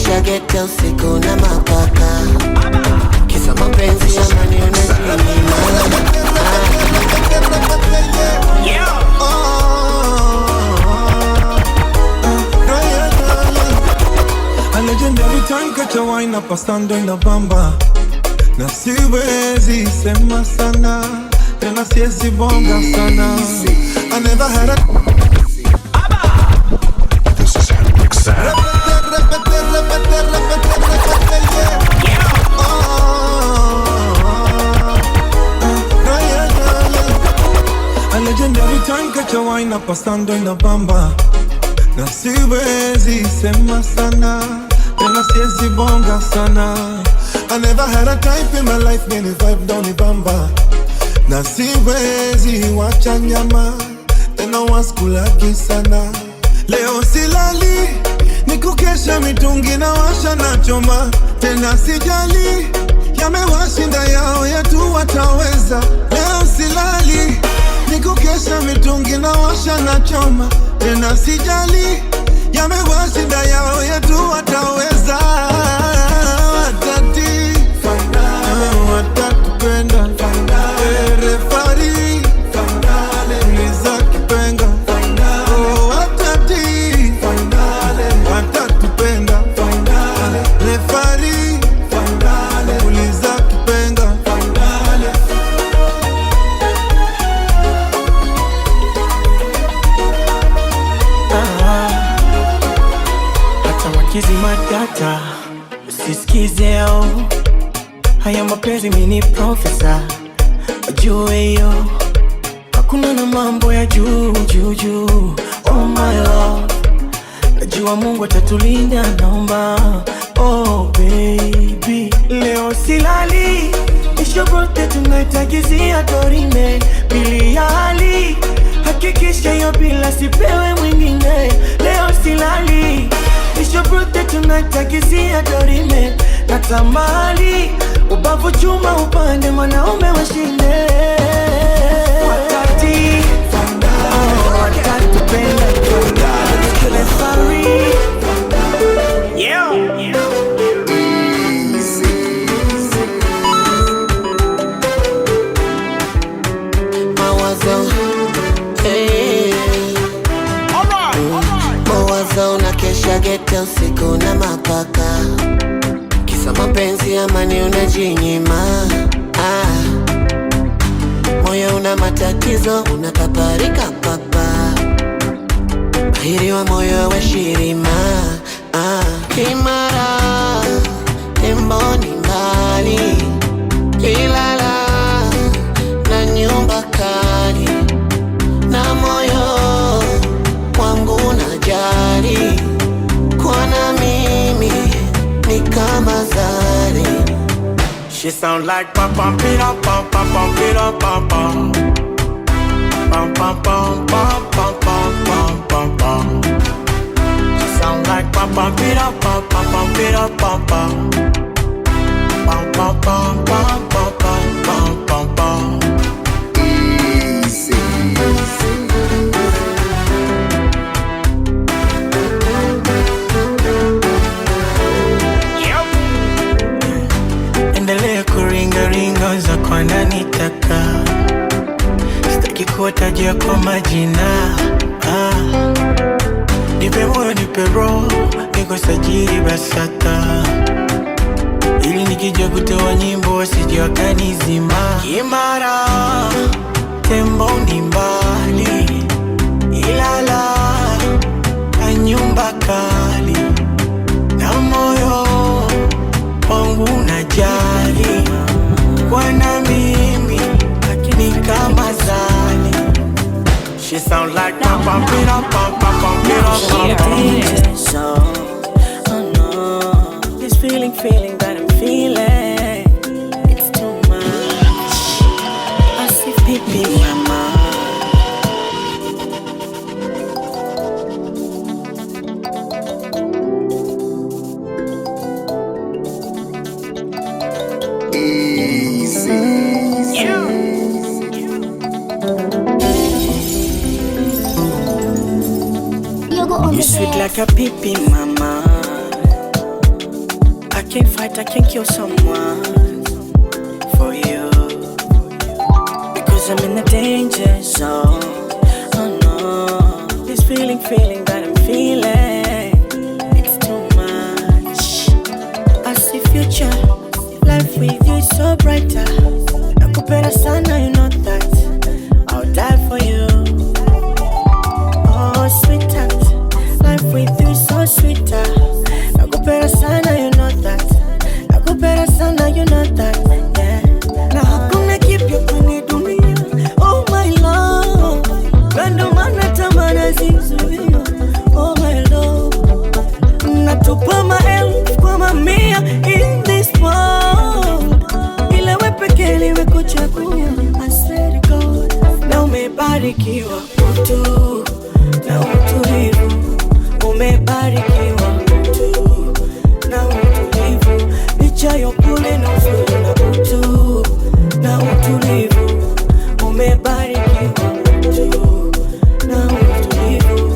kesha gete usiku na mapaka. Kisa mapenzi ya mani unajinyima. A legendary time catch a wine up a stand in the bamba. Na siwezi sema sana, tena siwezi bonga sana. I never had a This is Hendrik Sam. A legendary time catch a wine up a stand in the bamba. Na siwezi sema sana, tena siwezi bonga sana. I never had a type in my life, many vibe down the bamba. Na siwezi wacha nyama, tena waskulaki sana. Leo silali, nikukesha mitungi na washa na choma. Tena sijali, yamewashinda yao yetu wataweza. Leo silali, nikukesha mitungi na washa na choma. Tena sijali, yamewashinda yao yetu wataweza. Watatupenda refari uliza kipenga. Watatupenda refari uliza kipenga. Hata wakizi matata usisikize haya mapenzi mini profesa. Wajue yo hakuna na mambo ya juu juu juu. Oh my love, najua Mungu atatulinda naomba. Oh baby, leo silali, nishobote tunaitagizia dorime. Pili ya hali, hakikisha yo bila sipewe mwingine. Leo silali, nishobote tunaitagizia dorime. Natamali, ubavu chuma upande mwanaume washinde. Watatupenda refari. Mawazo, mawazo na kesha gete usiku na mapaka. Kisa mapenzi ya mani unajinyima. Moyo una matatizo, unakaparika papa. Bahiri wa moyo wa shirima. Kimara, temboni mbali. Ilala, na nyumba kali. Na moyo wangu unajali. Kwa na mimi ni kama zari. She sound like pam pam pira pam pam pam pira pam pam pam pam pam pam pam pam pam pam. She sound like pam pam pira pam pam pam pira pam pam pam pam pam pam pam pam pam pam. Endelea kuringa ringa za kwa nanitaka. Sitaki kuwatajia kwa majina. Nipe moyo nipe roho, niko sajili BASATA. Ili nikija kutoa nyimbo wasije wakanizima. Kimara, tembo ni mbali. Ilala, na nyumba kali. Na moyo wangu unajali. Kwa na mimi ni kama zali. She sound like pam pam pira pam pam pam pira pam pam. So, oh no, this feeling that I'm feeling, it's too much. I see people in my mind. You sweet like a pipi, mama. can't fight, I can't kill someone for you, because I'm in the danger zone. Oh no, this feeling that I'm feeling, it's too much. I see future, life with you is so brighter. Nakupenda sana, you know that I'll die for you. Oh sweetheart, life with you is so sweeter. Nakupenda sana, you know that. Nakupenda sana, you know that. Yeah. Na hakuna kipya kwenye dunia. Oh my love, kando mana tamana zizuia. Oh my love, natupa maelfu kwa mamia in this world. Ila we pekee liwe kuchagua. I swear to God, na umebarikiwa mtu na utulivu. Umebarikiwa mtu na utulivu. Licha ya kule na uzuri na utu na utulivu. Umebarikiwa mtu na utulivu.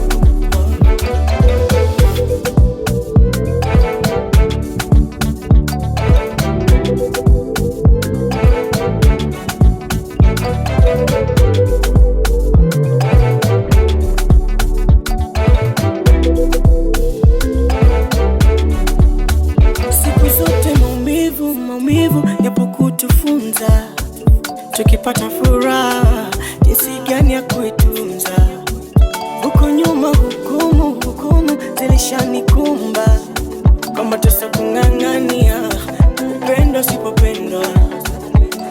Siku zote maumivu yapo kutufunza. Tukipata furaha jinsi gani ya kuitunza. Huko nyuma hukumu zilishanikumba, kama tusa kung'ang'ania upendo sipopendwa.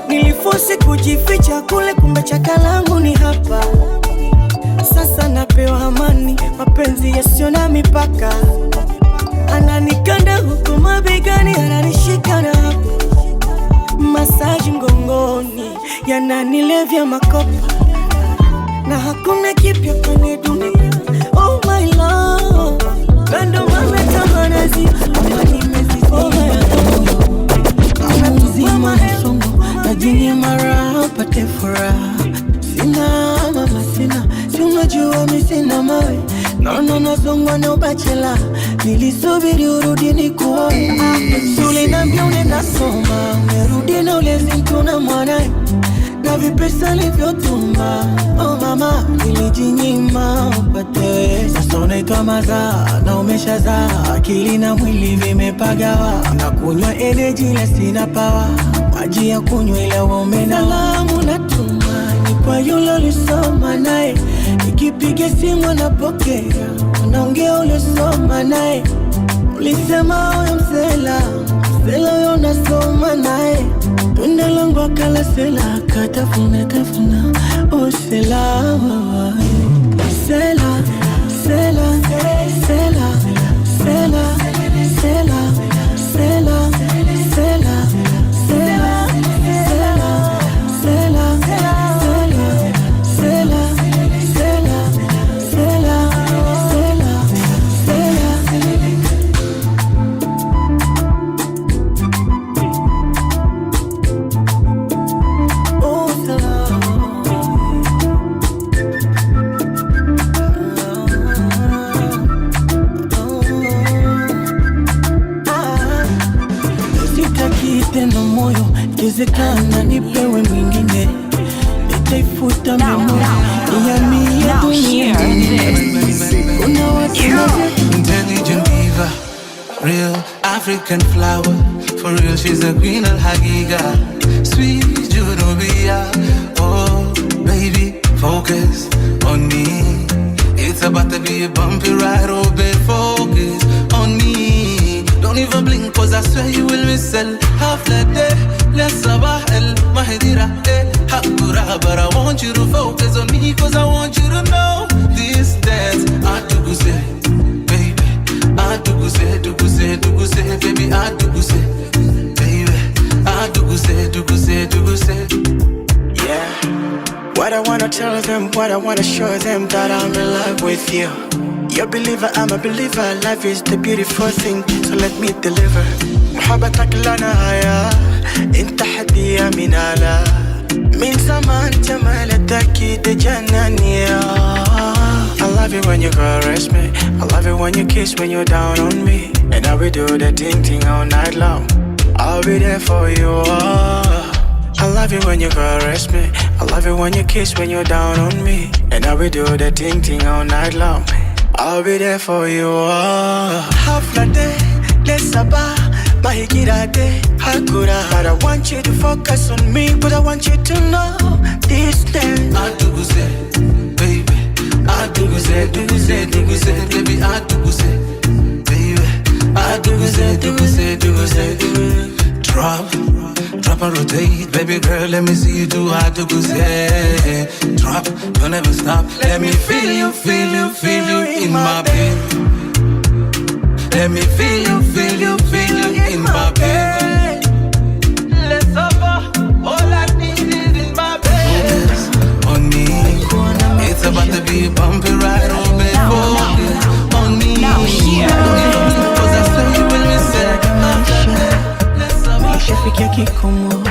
Nilifosi kujificha kule, kumbe chakalangu ni hapa. Sasa napewa amani, mapenzi yasio na mipaka. Ananikanda huku mabegani, ananishika na hapa. Masaji mgongoni, yananilevya makopa. Na hakuna kipya kwenye dunia. Oh my love, kando mame tamana zizuia. Oh my love, anatuzima msongo, najini mara upate furaha. Sina mama sina, si unajua mi sina mawe. Naona nasongwa na ubachela, nilisubiri urudi nikuoe. Ulinambia unaenda soma, umerudi na ulezi mtu na mwanae. Na vipesa livyotuma, oh mama, nilijinyima upate. Sasa unaitwa mazaa na umeshazaa, akili na mwili vimepagawa. Na kunywa energy la sina power, maji ya kunywa ila umena. Salamu natuma ni kwa yule ulisoma naye. Nikipiga simu anapokea, unaongea ulisoma naye. Ulisema wewe msela wewe unasoma naye. Tunda langu akala sela, katafuna oh sela. Sela, sela, sela, sela, sela, sela, sela, sela, sela, sela, tena moyo, kizekana nipewe mwingine. Nitaifuta memory ya mia dunia. Intelligent diva, real African flower. For real, she's a queen al-Hagiga. Sweet Junubia. Oh, baby, focus on me. It's about to be a bumpy ride, oh babe, focus on me. Don't even blink, cause I swear you will whistle. Half like day, let's sabah el-Mahidira, Hakura. But I want you to focus on me, cause I want you to know this dance. Atuguse, baby, Atuguse, Tuguse, Tuguse, baby, Atuguse, baby, Atuguse, Tuguse, Tuguse. Yeah. What I wanna tell them, what I wanna show them, that I'm in love with you. You're a believer, I'm a believer. Life is the beautiful thing, so let me deliver. محبتك لنا هيا انت حدية من على من زمان جمالتك تجنني. I love it when you caress me. I love it when you kiss when you're down on me. And I will do the ting all night long. I'll be there for you. I love it when you caress me. I love it when you kiss when you're down on me. And I will do the ting all night long. I'll be there for you. Half the day, let's about Mahikirate, Hakura. But I want you to focus on me. But I want you to know this day. I do say, baby. I do say, baby. I do say, baby. I do say. Drop and rotate, baby girl. Let me see you do. I do say, drop, don't ever stop. Let me feel you in my bed. Let me feel you in my bed. Let's suffer, all I need is in my bed. Focus on me, it's about to be a bumpy ride. Oh, baby, focus on me. Now here, cause I saw you when we said nishafikia kikomo,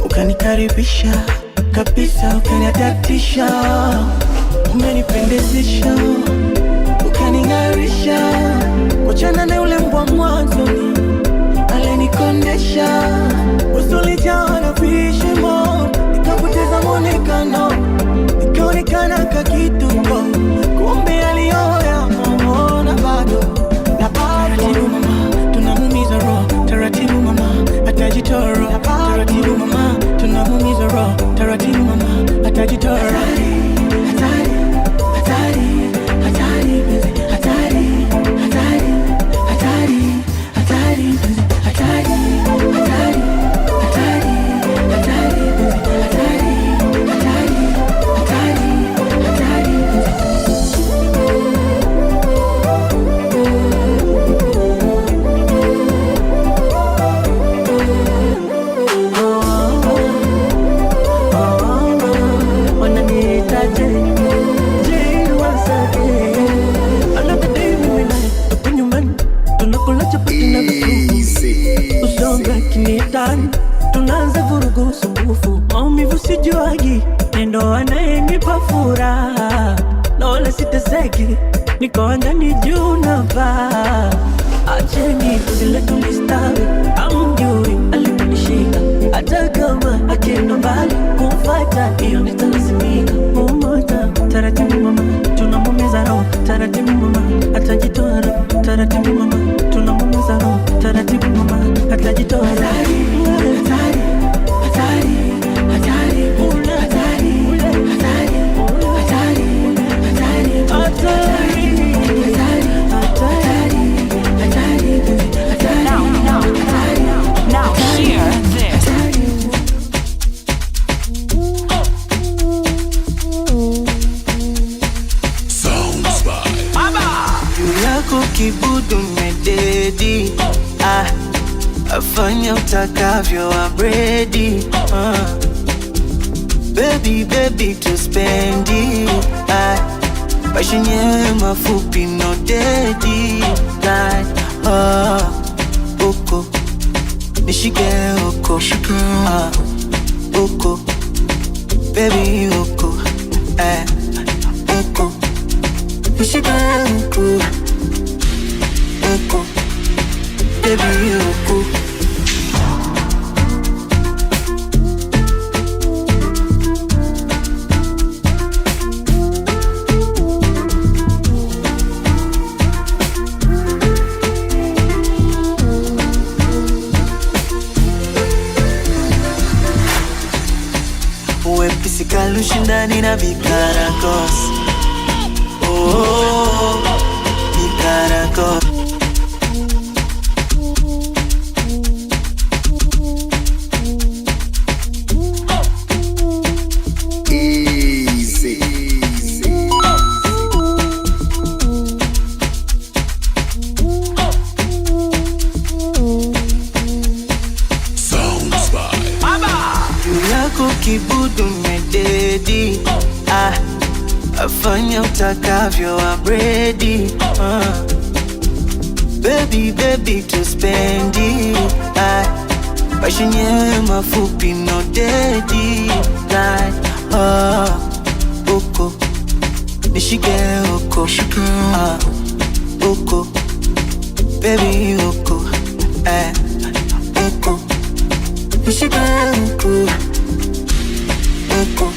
ukanikaribisha kabisa, ukaniadatisha, umenipendezesha, ukaningarisha. Wachana na ule mbwa mwanzoni, alinikondesha. Usulijaa na vishimo, nikapoteza mwonekano, nikaonekana kakituko, kumbe aliyoya na bado. Taratibu mama, tunamumiza roho. Taratibu mama, atajitoro. Taratibu mama, tunamumiza roho. Taratibu mama, atajitoro. Hatari, hatari, hatari, hatari, hatari, hatari, hatari, hatari, hatari, hatari, hatari, tunaanza vurugu sumbufu, maumivu sijuagi, nendo anayenipa furaha, na wala siteseki, niko angani juu na paa. Acheni zile tulistawi, amjui aliponishika, hata kama akienda mbali kumfuata, hiyo nitalazimika. Umoja, taratibu mama, tunamumiza roho. Taratibu mama, atajitoa roho. Taratibu mama, tunamumiza roho. Taratibu mama, atajitoa roho. Now hear this. Sounds by yako kibudu mededi. Afanya utakavyo abredi. Baby to spendi. Maisha yenyewe mafupi no dedi. Uko nishike uko, uko baby uko, uko nishike uko, uko baby uko. Ushindani na Vicaracos. Oh, Vicaracos. Easy. Sounds by yako kibudu mededi. Afanya utakavyo abredi. Baby to spendi. Maisha yenyewe mafupi no dedi. Uko nishike huko, huko, baby huko, huko, nishike huko, huko,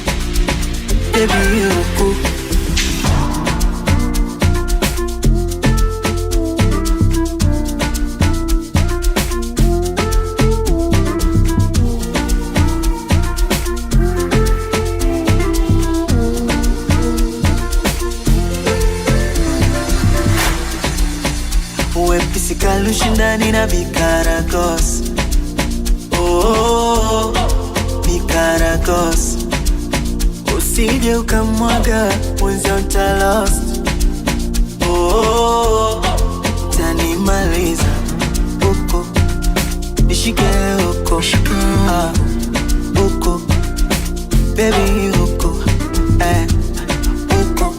baby huko. Ushindani na Bikaragos, oh, Bikaragos. Usije ukamwaga mwenzi uta lost, oh, tanimaliza huko, nishike huko, huko, baby huko, huko,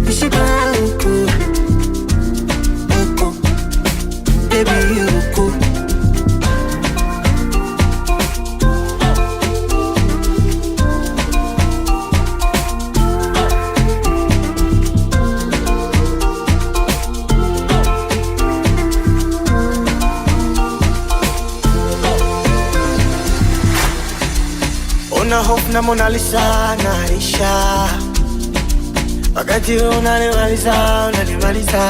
nishike huko, baby huko. Una hope na Mona Lisa naisha, wakati unanimaliza, unanimaliza.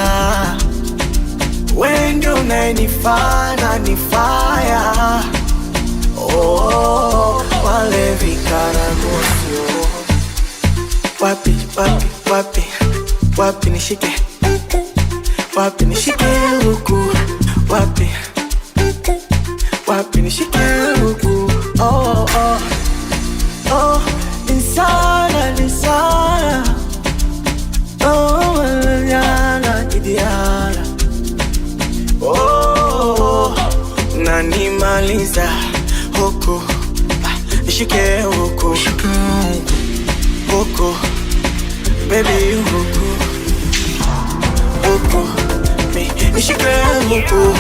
Wewe ndio unanifanya nifaya, oh, wale Bikaragos. Wapi, wapi, wapi, wapi nishike, wapi nishike huku, wapi, wapi nishike huku, oh, oh, oh, insana, insana, oh, yana, idiana. Oh, nanimaliza huko, nishike huko, huko, baby huko, huko, nishike huko,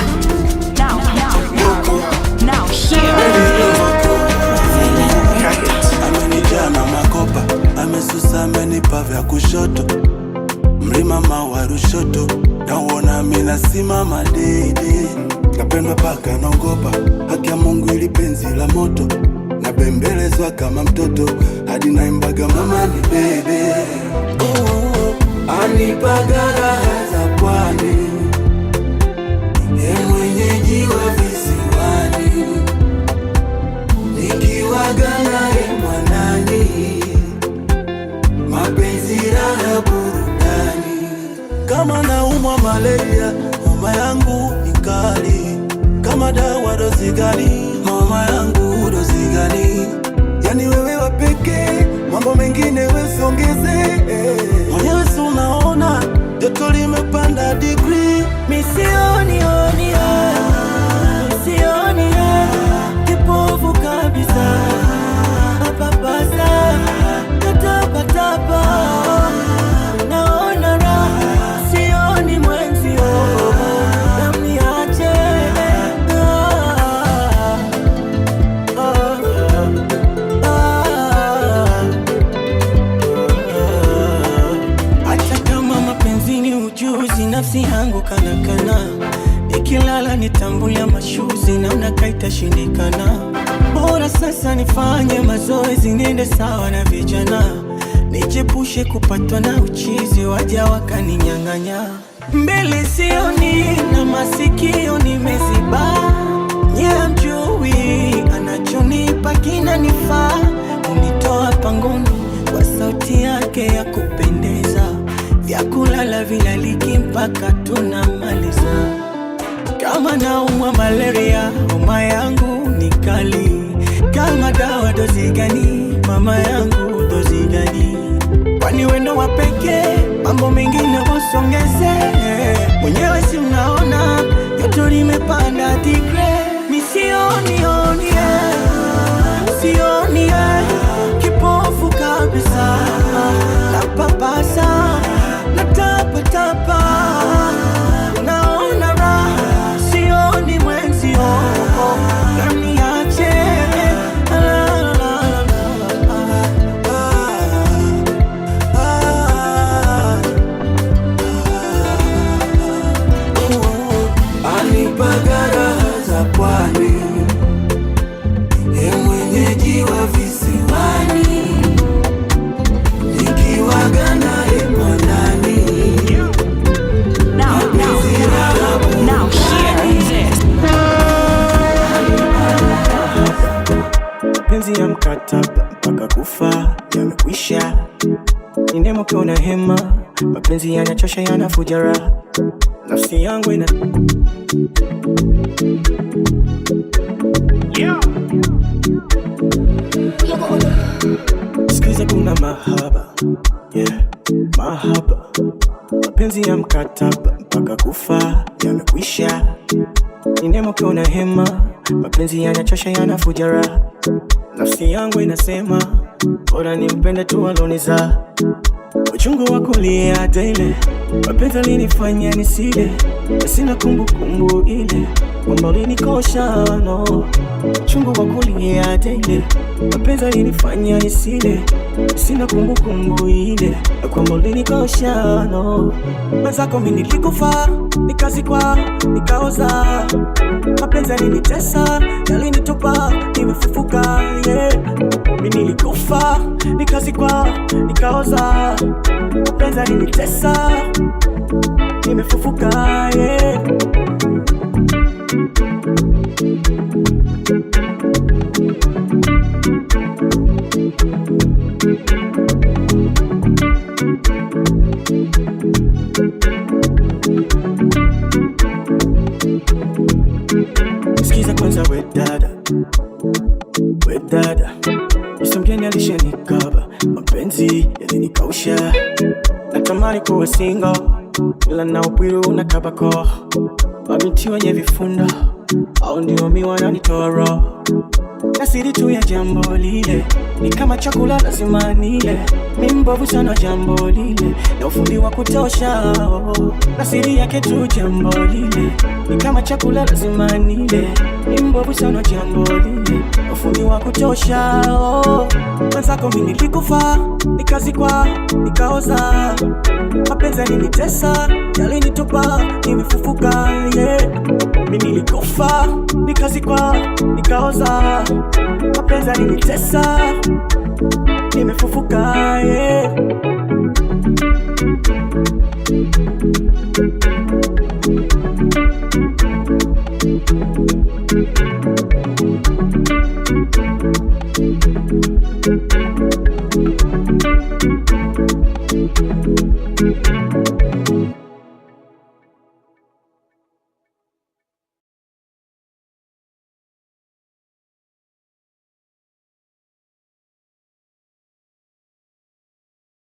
Now here. Amenijaa na makopa, amesusa amenipa vya kushoto, mlima mawa Rushoto, nauona mina simama dede. Kapendwa paka naogopa, haki ya Mungu ili penzi la moto, nabembelezwa kama mtoto, hadi naimbaga mama ni bebe. Anipaga raha za pwani, ye mwenyeji wa visiwani, nikiwaga naye mwanani, mapenzi raha burudani. Kama naumwa malaria, mama yangu ni kali, kama dawa dozi gani, mama yangu dozi gani. Yani wewe wapeke, mambo mengine wewe usiongeze. Mwenyewe si unaona, joto limepanda degree. Misioni, misioni, kipofu kabisa, papasa, tatapa, naona raha, sioni mwenzio, namniache. Hata kama mapenzi ni ujuzi, nafsi yangu kana, nikilala nitambulia mashuzi, naona kaitashindikana. Bora sasa nifanye mazoezi, niende sawa na vijana, nijepushe kupatwa na uchizi, waja wakaninyang'anya. Mbele sioni na masikio nimeziba, nye mjui anachonipa kinanifaa. Unitoa pangoni kwa sauti yake ya kupendeza, vya kulala vilaliki mpaka tunamaliza. Kama naumwa malaria, homa yangu ni kali, kama dawa dozi gani, mama yangu dozi gani. Kwani wendo wapeke, mambo mengine wasongeze. Mwenyewe si unaona, joto limepanda degree. Misioni, sioni, kipofu kabisa, napapasa, natapa, naona raha, sioni mwenzio, naniache. ukiona hema, mapenzi yanachosha yanafuja raha, nafsi yangu ina sikiza kuna mahaba, yeah, mahaba, mapenzi ya mkataba mpaka kufa yamekwisha. Inemo ukiona hema, mapenzi yanachosha yanafuja raha, nafsi yangu inasema bora nimpende tu aloniza. Uchungu wa kulia daily, mapenzi alinifanya nisile, sina kumbukumbu ile kwamba ulinikosha, no. Uchungu wa kulia daily, mapenzi alinifanya nisile, sina kumbukumbu ile kwamba ulinikosha, no. Mwenzako mimi nilikufa, nikazikwa, nikaoza, mapenzi yalinitesa, yalinitupa, nimefufuka, yeah. Mimi nilikufa, nikazikwa, nikaoza, mapenzi yalinitesa, nimefufuka, yeah. Sikiza kwanza we dada, msongeni alishanikaba, mapenzi yalinikausha, natamani kuwa single, ila na upwiru unakabako, mabinti wenye vifunda, au ndio mi wananitoa roho, na siri tu ya jambo lile, ni kama chakula lazima nile, mi mbovu sana jambo lile, na ufundi wa kutosha, oh. Na siri yake tu jambo lile, ni kama chakula lazima nile, mi mbovu sana jambo lile, na ufundi wa kutosha, oh. Mwenzako mimi nilikufa, nikazikwa, nikaoza, mapenzi yalinitesa, yalinitupa, nimefufuka, yeah. Mimi nilikufa, nikazikwa, nikaoza, mapenzi yalinitesa, nimefufuka, yeah.